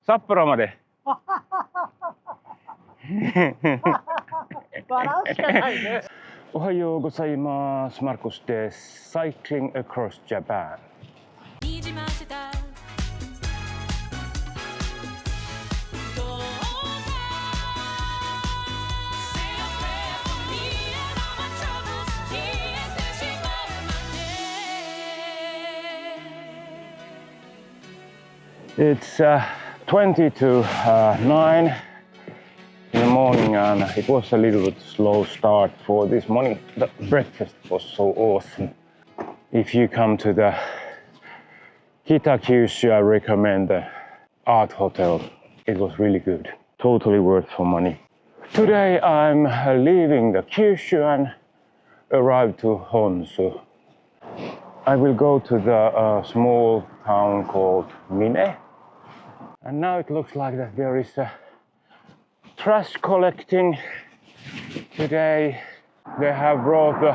札幌まで。笑うしかないね。おはようございます。マルコスです。Cycling across Japan。It's 20 to 9 in the morning, and it was a little bit slow start for this morning. The breakfast was so awesome. If you come to the Kitakyushu, I recommend the art hotel. It was really good. Totally worth for money. Today I'm leaving the Kyushu and arrive to Honshu. I will go to the small town called Mine. And now it looks like that there is a trash collecting today. They have brought the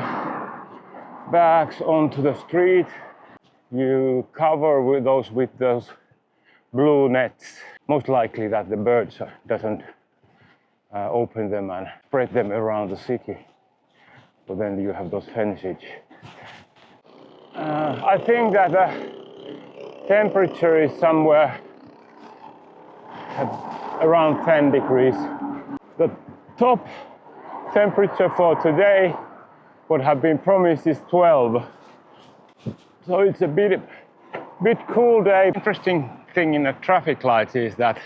bags onto the street. You cover with those blue nets. Most likely that the birds doesn't open them and spread them around the city. So then you have those fences. I think that the temperature is somewhere around 10 degrees. The top temperature for today, what have been promised, is 12. So it's a bit cool day. Interesting thing in the traffic lights is that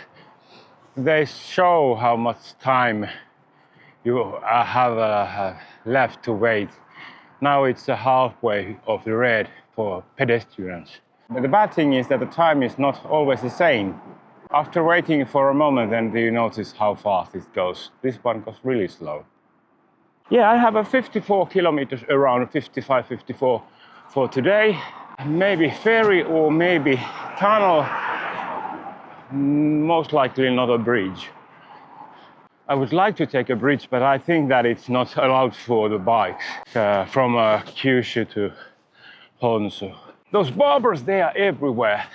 they show how much time you have left to wait. Now it's halfway of the red for pedestrians. But the bad thing is that the time is not always the same. After waiting for a moment, then you notice how fast it goes. This one goes really slow. Yeah, I have a 54 kilometers, around 55, 54 for today. Maybe ferry or maybe tunnel. Most likely not a bridge. I would like to take a bridge, but I think that it's not allowed for the bikes from Kyushu to Honshu. Those barbers, they are everywhere.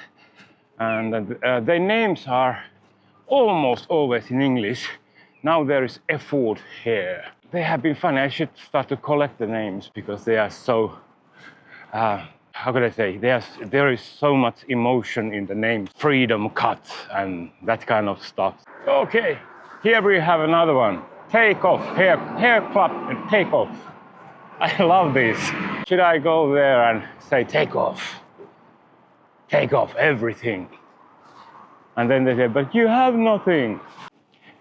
And their names are almost always in English. Now there is effort here. They have been funny. I should start to collect the names because they are so, how could I say, there is so much emotion in the name. Freedom cut and that kind of stuff. Okay, here we have another one. Take off, hair club and take off. I love this. Should I go there and say take off? Take off everything. And then they say, but you have nothing.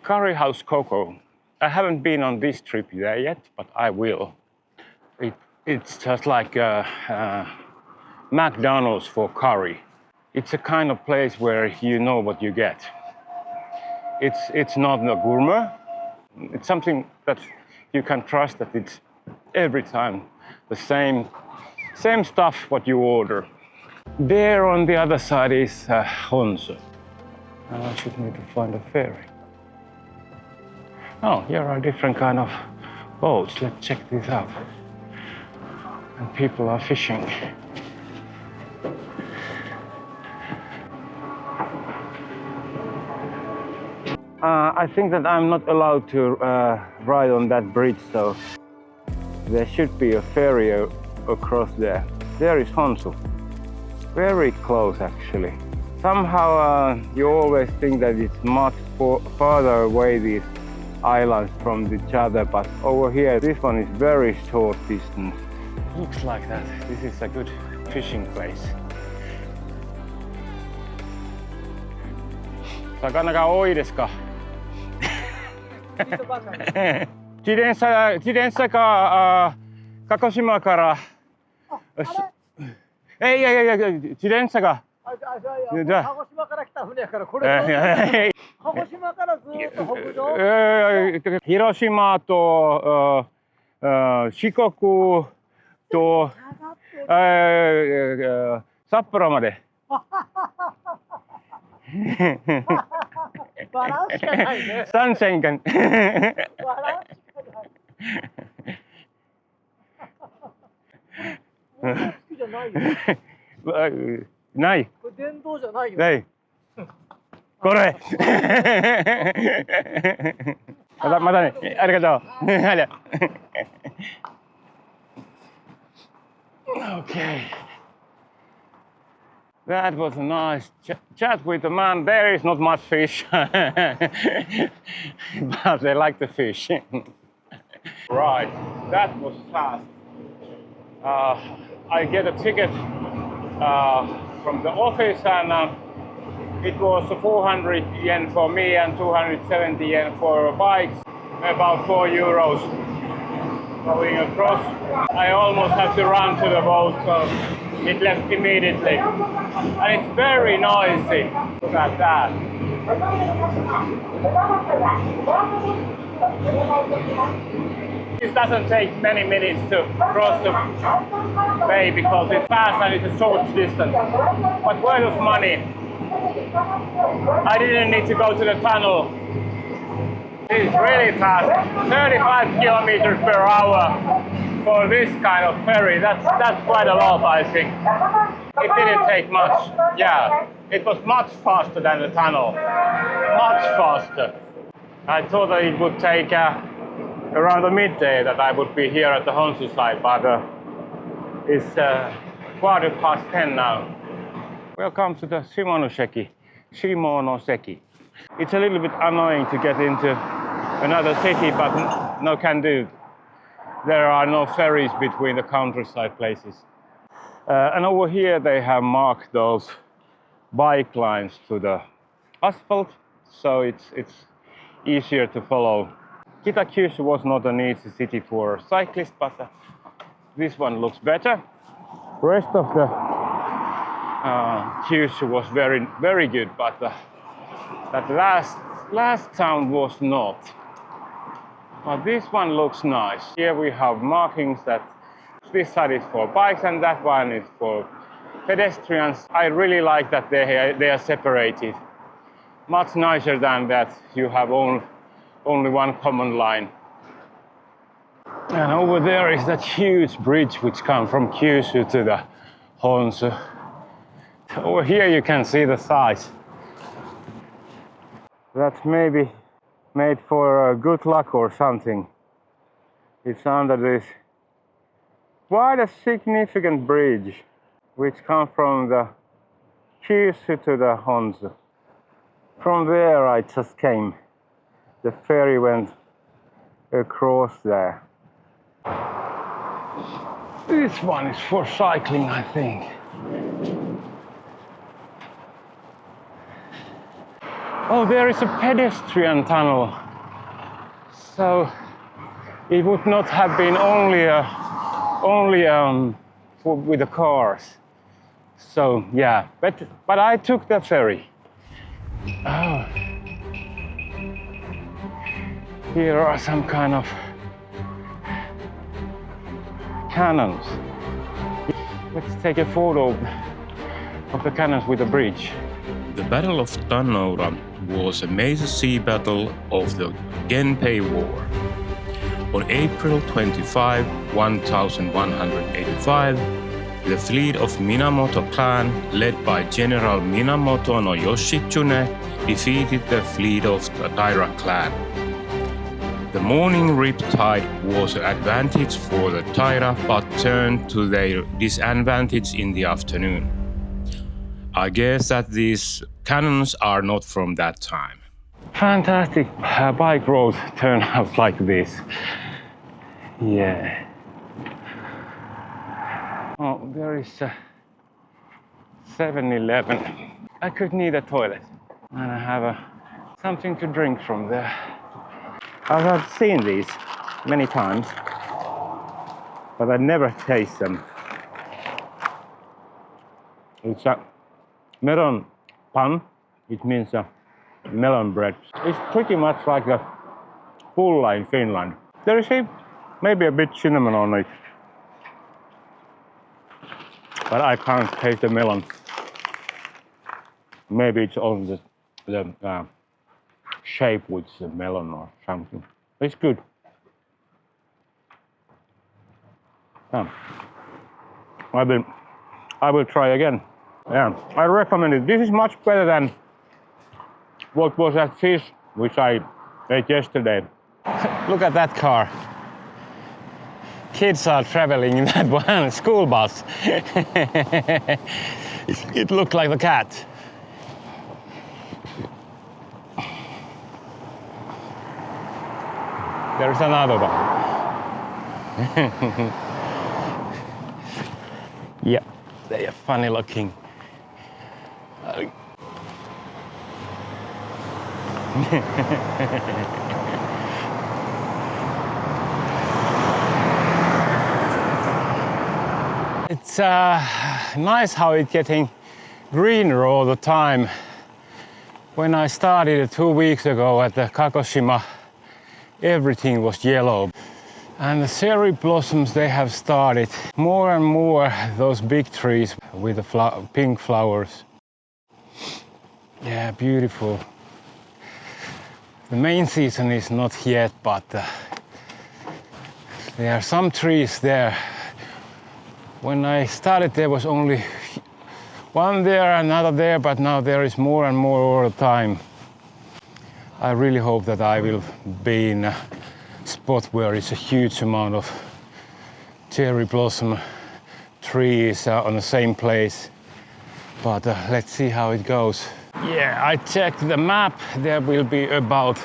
Curry House Cocoa. I haven't been on this trip there yet, but I will. It's just like McDonald's for curry. It's a kind of place where you know what you get. It's not a gourmet. It's something that you can trust that it's every time the same stuff what you order. There on the other side is Honshu. I should need to find a ferry. Oh, here are different kind of boats. Let's check this out. And people are fishing. I think that I'm not allowed to ride on that bridge, so there should be a ferry across there. There is Honshu. Very close, actually. Somehow you always think that it's much farther away, these islands from each other, but over here this one is very short distance. Looks like that. This is a good fishing place. 魚が多いですか？自転車か鹿児島から。いや自転車が。鹿児島から来た船やからこれ。鹿児島からずっと北上。広島と四国と札幌まで。笑うしかないね。3線間。笑うしかない。好きじゃないよ。ない。これ電動じゃないよ。ない。これまたね、ありがとう。Okay. That was a nice chat with the man. There is not much fish, but they like the fish. Right, that was fast. I get a ticket from the office, and it was 400 yen for me and 270 yen for bikes, about 4 euros going across. I almost had to run to the boat, so it left immediately. And it's very noisy. Look at that. It doesn't take many minutes to cross the bay because it's fast and it's a short distance. But worth of money. I didn't need to go to the tunnel. It's really fast. 35 kilometers per hour for this kind of ferry. That's quite a lot, I think. It didn't take much. Yeah, it was much faster than the tunnel. Much faster. I thought that it would take around the midday that I would be here at the Honshu side, but it's 10:15 now. Welcome to the Shimonoseki. It's a little bit annoying to get into another city, but no can do. There are no ferries between the countryside places. And over here they have marked those bike lines to the asphalt, so it's easier to follow. Kitakyushu was not an easy city for cyclists, but this one looks better. Rest of the Kyushu was very, very good, but that last town was not. But this one looks nice. Here we have markings that this side is for bikes and that one is for pedestrians. I really like that they are separated. Much nicer than that you have only one common line. And over there is that huge bridge which comes from Kyushu to the Honshu. Over here you can see the size. That's maybe made for good luck or something. It's under this quite a significant bridge which comes from the Kyushu to the Honshu. From there I just came. The ferry went across there. This one is for cycling, I think. Oh, there is a pedestrian tunnel. So it would not have been only with the cars. So yeah, but I took the ferry. Oh. Here are some kind of cannons. Let's take a photo of the cannons with the bridge. The Battle of Tannoura was a major sea battle of the Genpei War. On April 25, 1185, the fleet of Minamoto clan, led by General Minamoto no Yoshitsune, defeated the fleet of the Taira clan. The morning riptide was an advantage for the Taira, but turned to their disadvantage in the afternoon. I guess that these cannons are not from that time. Fantastic bike road turned out like this. Yeah. Oh, there is a 7-Eleven. I could need a toilet and I have something to drink from there. I have seen these many times, but I never taste them. It's a melon pan. It means a melon bread. It's pretty much like the pulla in Finland. There is maybe a bit cinnamon on it, but I can't taste the melon. Maybe it's on the shape with the melon or something. It's good. I will try again. Yeah, I recommend it. This is much better than what was that fish which I ate yesterday. Look at that car. Kids are traveling in that one school bus. It looked like the cat. There's another one. Yeah, they are funny looking. It's nice how it's getting greener all the time. When I started 2 weeks ago at the Kagoshima, everything was yellow. And the cherry blossoms, they have started. More and more those big trees with the pink flowers. Yeah, beautiful. The main season is not yet, but there are some trees there. When I started there was only one there, another there, but now there is more and more all the time. I really hope that I will be in a spot where it's a huge amount of cherry blossom trees on the same place. But let's see how it goes. Yeah, I checked the map. There will be about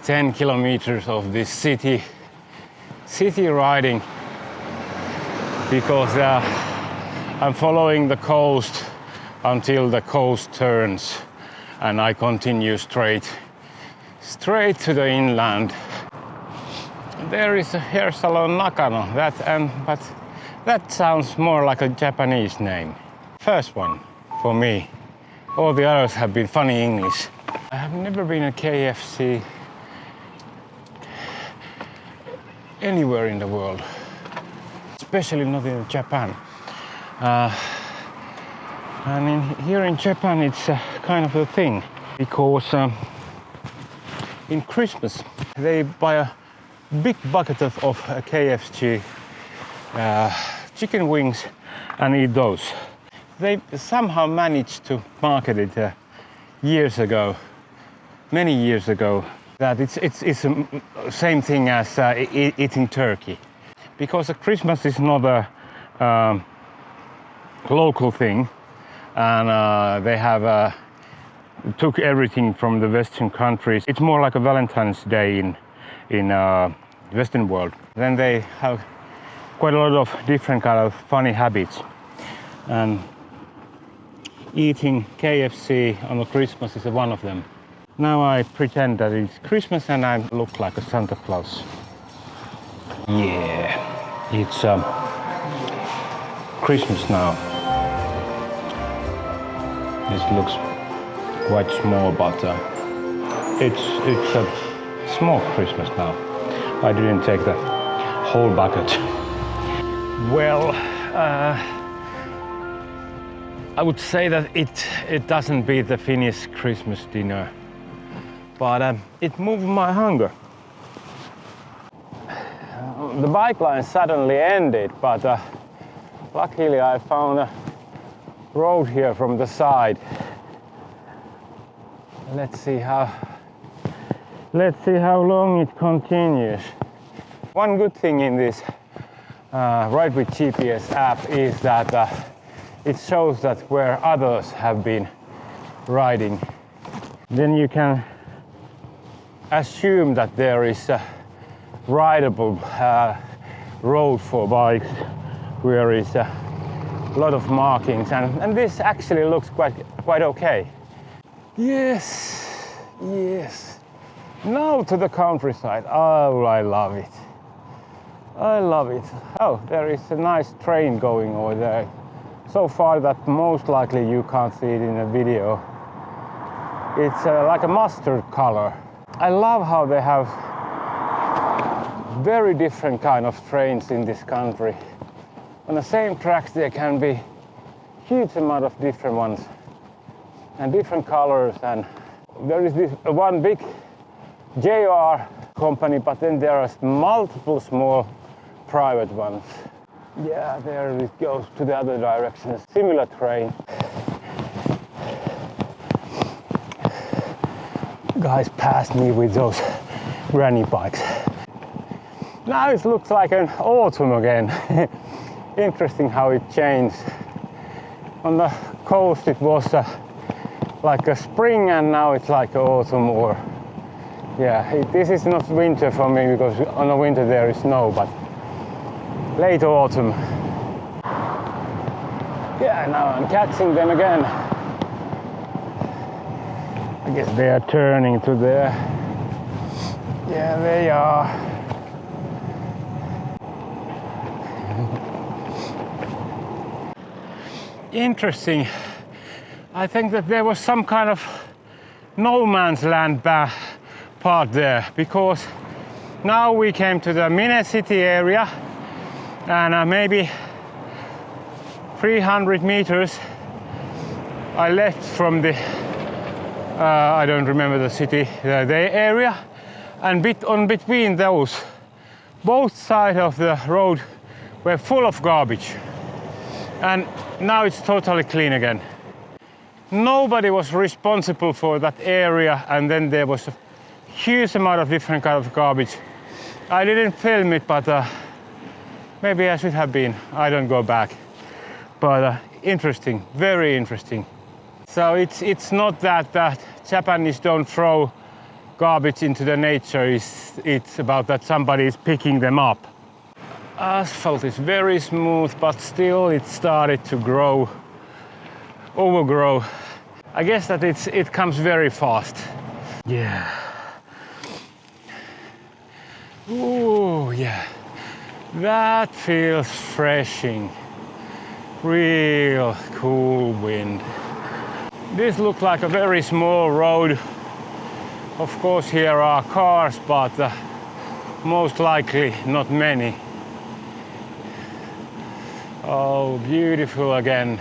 10 kilometers of this city riding, because I'm following the coast until the coast turns and I continue straight to the inland. There is a hair salon Nakano, but that sounds more like a Japanese name. First one for me. All the others have been funny English. I have never been at KFC anywhere in the world, especially not in Japan. Here in Japan it's kind of a thing, because in Christmas they buy a big bucket of KFC chicken wings and eat those. They somehow managed to market it many years ago, that it's the same thing as eating turkey. Because Christmas is not a local thing, and they have took everything from the Western countries. It's more like a Valentine's Day in Western world. Then they have quite a lot of different kind of funny habits, and eating KFC on Christmas is one of them. Now I pretend that it's Christmas and I look like a Santa Claus. Yeah, it's Christmas now. This looks quite small, but it's a small Christmas now. I didn't take the whole bucket. Well, I would say that it doesn't beat the Finnish Christmas dinner, but it moved my hunger. The bike line suddenly ended, but luckily I found a road here from the side. Let's see how long it continues. One good thing in this Ride with GPS app is that it shows that where others have been riding. Then you can assume that there is a rideable road for bikes where is a lot of markings, and this actually looks quite okay. Yes. Now to the countryside. Oh, I love it. Oh, there is a nice train going over there. So far that most likely you can't see it in the video. It's like a mustard color. I love how they have very different kind of trains in this country. On the same tracks there can be huge amount of different ones and different colors, and there is this one big JR company, but then there are multiple small private ones. Yeah, there it goes to the other direction, a similar train. guys passed me with those granny bikes. Now it looks like an autumn again. Interesting how it changed. On the coast it was like a spring, and now it's like autumn, or yeah, this is not winter for me because on the winter there is snow, but late autumn. Yeah, now I'm catching them again. I guess they are turning to there. Yeah, they are. Interesting. I think that there was some kind of no man's land part there, because now we came to the Mine city area, and maybe 300 meters I left from the I don't remember the city, the area, and between those, both sides of the road were full of garbage, and now it's totally clean again. Nobody was responsible for that area, and then there was a huge amount of different kind of garbage. I didn't film it, but maybe I should have been. I don't go back. But interesting, very interesting. So it's not that Japanese don't throw garbage into the nature. It's about that somebody is picking them up. Asphalt is very smooth, but still it started to overgrow. I guess that it comes very fast. Yeah. Ooh, yeah. That feels refreshing. Real cool wind. This looks like a very small road. Of course here are cars, but most likely not many. Oh, beautiful again.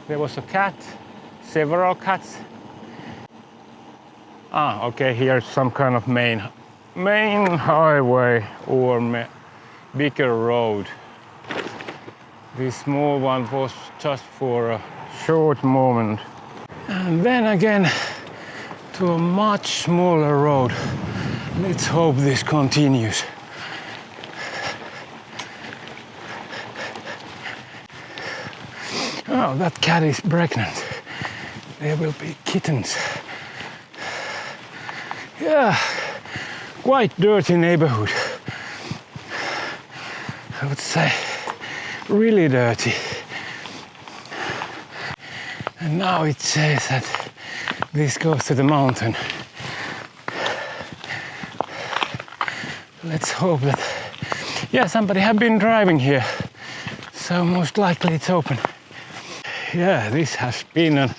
There was a cat, several cats. Okay, here's some kind of main highway or bigger road. This small one was just for a short moment. And then again to a much smaller road. Let's hope this continues. Oh, that cat is pregnant. There will be kittens. Yeah, quite dirty neighborhood. I would say really dirty. And now it says that this goes to the mountain. Let's hope that, yeah, somebody have been driving here, so most likely it's open. Yeah, this has been an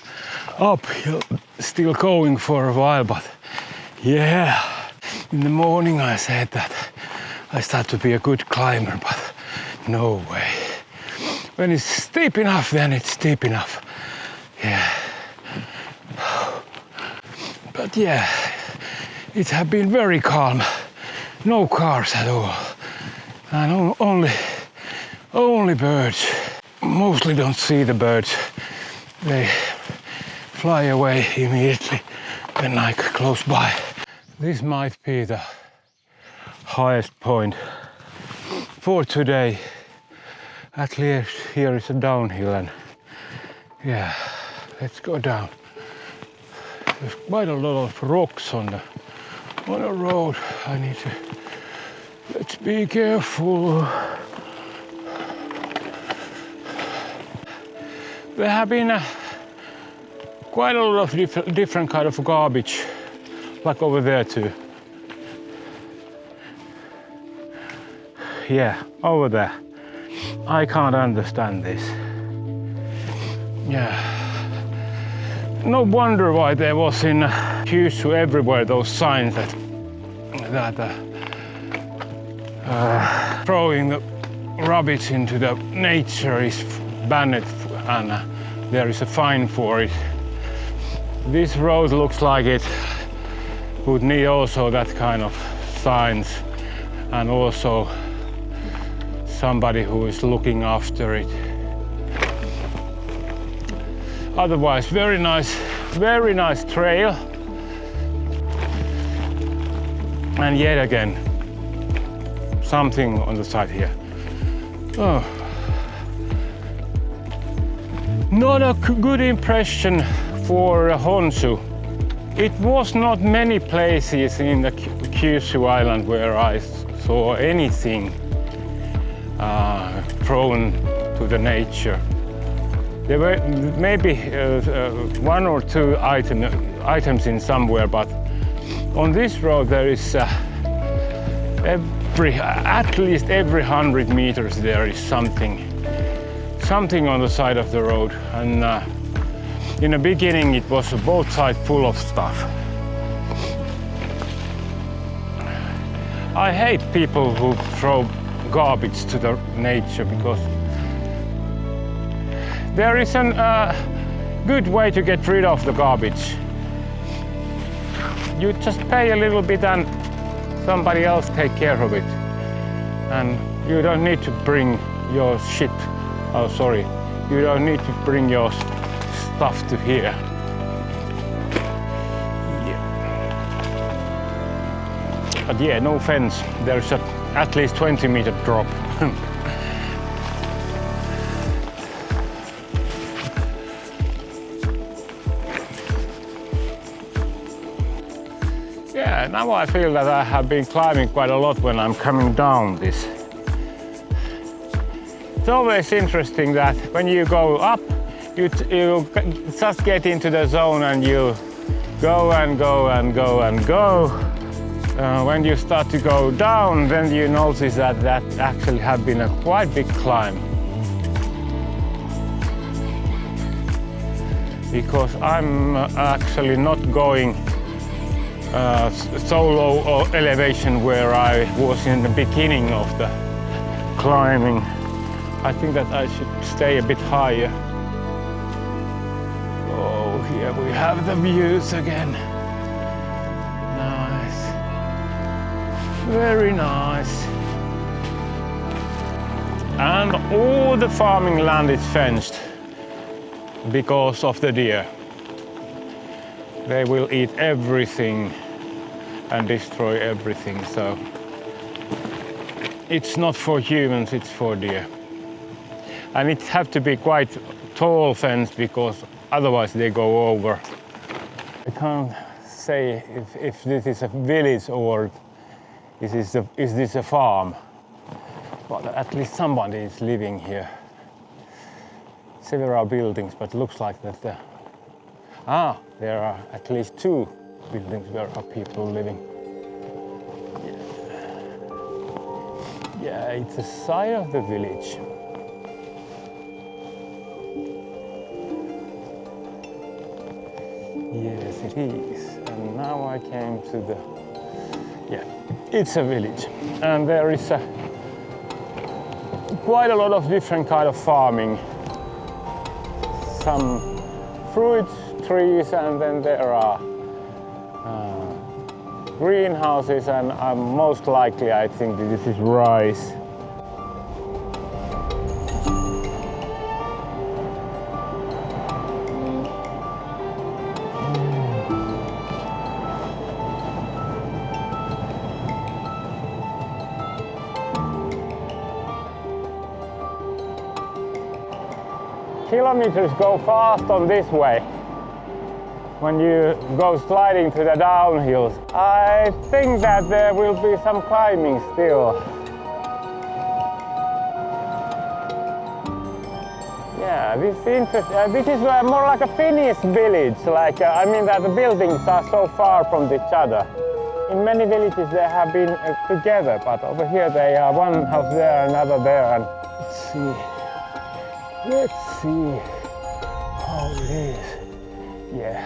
uphill, still going for a while, but yeah, in the morning I said that I start to be a good climber, but no way. When it's steep enough, then it's steep enough. Yeah. But yeah, it has been very calm. No cars at all. And only birds. Mostly don't see the birds. They fly away immediately when I close by. This might be the highest point for today. At least here is a downhill, and yeah, let's go down. There's quite a lot of rocks on the road. I need to, let's be careful. There have been quite a lot of different kind of garbage, like over there too. Yeah, over there. I can't understand this. Yeah. No wonder why there was in Kyushu everywhere those signs that throwing the rubbish into the nature is banned, and there is a fine for it. This road looks like it would need also that kind of signs, and also somebody who is looking after it. Otherwise, very nice trail. And yet again, something on the side here. Oh. Not a good impression for Honshu. It was not many places in the Kyushu island where I saw anything prone to the nature. There were maybe one or two items in somewhere, but on this road there is at least every 100 meters there is something on the side of the road. And in the beginning it was both sides full of stuff. I hate people who throw garbage to the nature, because there is a good way to get rid of the garbage. You just pay a little bit and somebody else take care of it. And you don't need to bring your shit, oh sorry, you don't need to bring your stuff to here. Yeah. But yeah, no fence, there's at least 20-meter drop. Yeah, now I feel that I have been climbing quite a lot when I'm coming down this. It's always interesting that when you go up, you just get into the zone and you go and go and go and go. When you start to go down, then you notice that that actually has been a quite big climb. Because I'm actually not going so low elevation where I was in the beginning of the climbing. I think that I should stay a bit higher. Oh, here we have the views again. Nice. Very nice. And all the farming land is fenced because of the deer. They will eat everything and destroy everything, so it's not for humans, it's for deer. And it have to be quite tall fence, because otherwise they go over. I can't say if this is a village or is this a farm, but at least somebody is living here. Several buildings, but looks like that there are at least 2 buildings where are people living. Yeah, it's the side of the village. Yes, it is. And now I came to the... Yeah, it's a village. And there is quite a lot of different kind of farming. Some fruit trees, and then there are greenhouses, and most likely I think that this is rice. Kilometers go fast on this way. When you go sliding to the downhills, I think that there will be some climbing still. Yeah, this is interesting. This is more like a Finnish village. Like I mean that the buildings are so far from each other. In many villages they have been together, but over here they are one house there, another there, and let's see how it is. Yeah.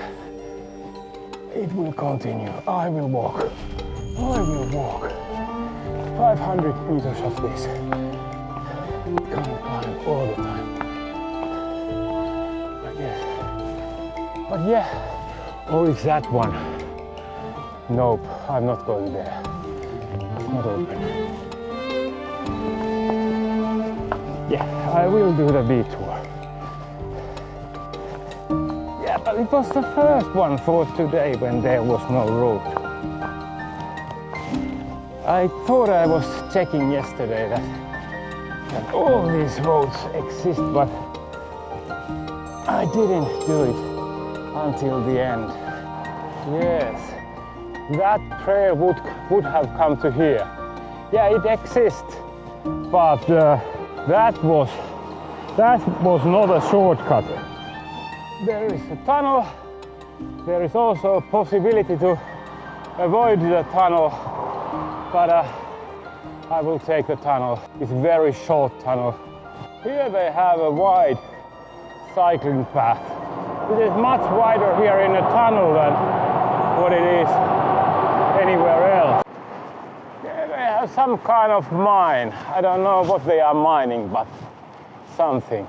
It will continue. I will walk. 500 meters of this. Can't climb all the time. But yeah. Oh, it's that one. Nope, I'm not going there. It's not open. Yeah, I will do the detour. Yeah, but it was the first one for today when there was no road. I thought I was checking yesterday that all these roads exist, but I didn't do it until the end. Yes, that trail would have come to here. Yeah, it exists, but that was not a shortcut. There is a tunnel. There is also a possibility to avoid the tunnel, but I will take the tunnel. It's a very short tunnel. Here they have a wide cycling path. It is much wider here in the tunnel than what it is anywhere else. Yeah, they have some kind of mine. I don't know what they are mining, but something.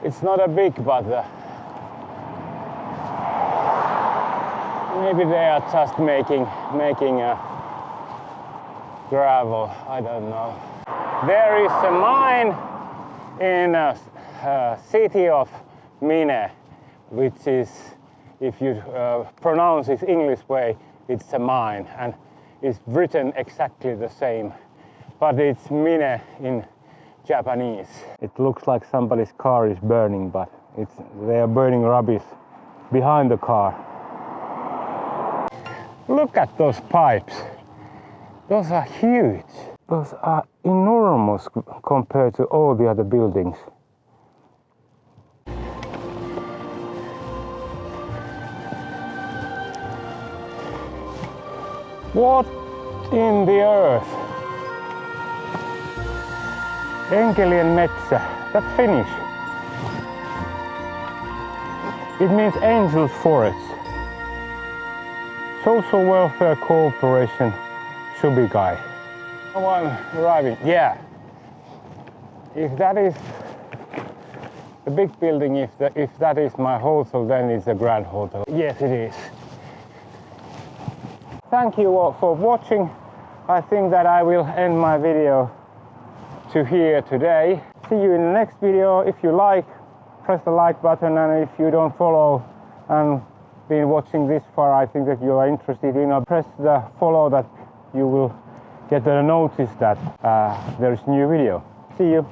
It's not a big, but maybe they are just making a gravel. I don't know. There is a mine in a city of Mine, which is, if you pronounce it English way, it's a mine, and it's written exactly the same, but it's Mine in Japanese. It looks like somebody's car is burning, but they are burning rubbish behind the car. Look at those pipes. Those are huge. Those are enormous compared to all the other buildings. What in the earth? Enkelien metsä. That's Finnish. It means Angel's Forest. Social Welfare Corporation, Subikai. Now I'm arriving. Yeah. If that is the big building, if that is my hotel, then it's a grand hotel. Yes, it is. Thank you all for watching. I think that I will end my video to here today. See you in the next video. If you like, press the like button, and if you don't follow and been watching this far, I think that you are interested in, press the follow, that you will get a notice that there is a new video. See you.